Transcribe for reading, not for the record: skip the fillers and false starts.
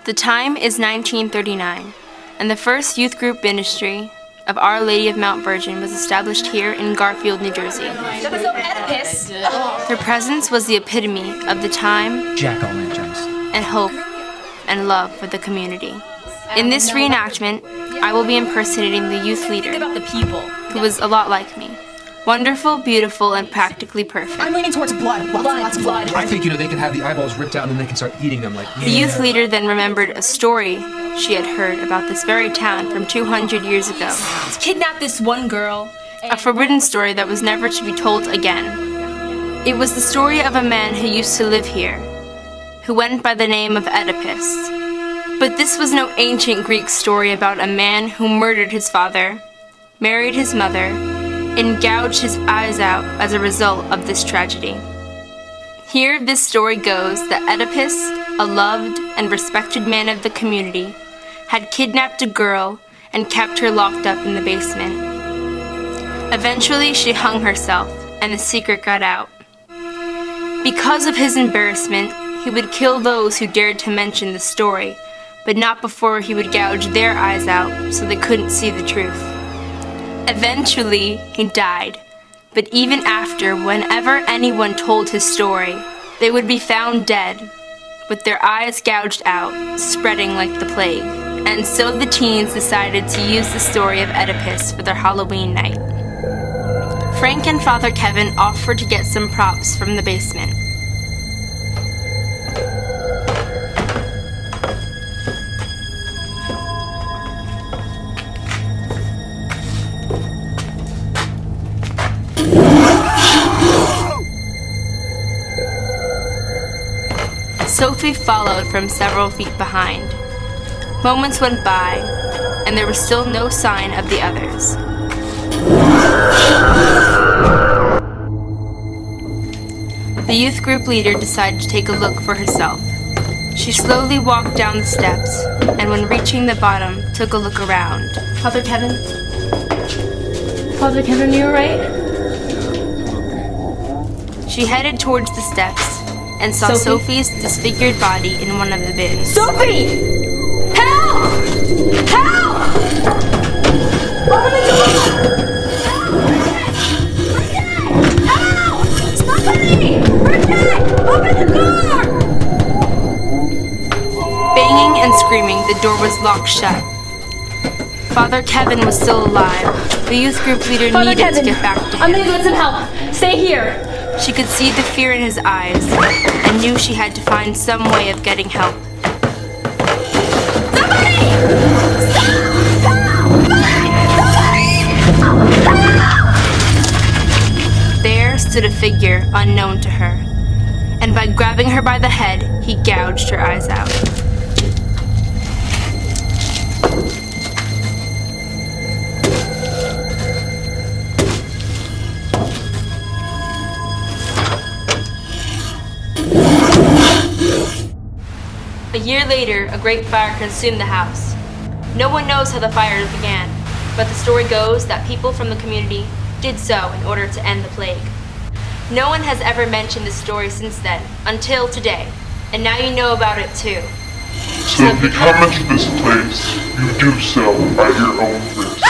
The time is 1939, and the first youth group ministry of Our Lady of Mount Virgin was established here in Garfield, New Jersey. Their presence was the epitome of the time, jack-o'-lanterns, and hope and love for the community. In this reenactment, I will be impersonating the youth leader, who was a lot like me. Wonderful, beautiful, and practically perfect. I'm leaning towards blood. Lots of blood. I think, they can have the eyeballs ripped out and then they can start eating them like... The youth leader then remembered a story she had heard about this very town from 200 years ago. Kidnapped this one girl. A forbidden story that was never to be told again. It was the story of a man who used to live here, who went by the name of Oedipus. But this was no ancient Greek story about a man who murdered his father, married his mother, and gouged his eyes out as a result of this tragedy. Here this story goes that Oedipus, a loved and respected man of the community, had kidnapped a girl and kept her locked up in the basement. Eventually she hung herself and the secret got out. Because of his embarrassment, he would kill those who dared to mention the story, but not before he would gouge their eyes out so they couldn't see the truth. Eventually, he died, but even after, whenever anyone told his story, they would be found dead, with their eyes gouged out, spreading like the plague. And so the teens decided to use the story of Oedipus for their Halloween night. Frank and Father Kevin offered to get some props from the basement. Sophie followed from several feet behind. Moments went by, and there was still no sign of the others. The youth group leader decided to take a look for herself. She slowly walked down the steps, and when reaching the bottom, took a look around. Father Kevin? Father Kevin, you alright? She headed towards the steps, and saw Sophie's disfigured body in one of the bins. Sophie! Help! Help! Open the door! Help! Somebody! Bridget! Open the door! Banging and screaming, the door was locked shut. Father Kevin was still alive. The youth group leader needed to get back to him. I'm gonna get some help. Stay here. She could see the fear in his eyes and knew she had to find some way of getting help. Somebody! There stood a figure unknown to her, and by grabbing her by the head, he gouged her eyes out. A year later, a great fire consumed the house. No one knows how the fire began, but the story goes that people from the community did so in order to end the plague. No one has ever mentioned this story since then, until today, and now you know about it too. So if you come into this place, you do so at your own risk.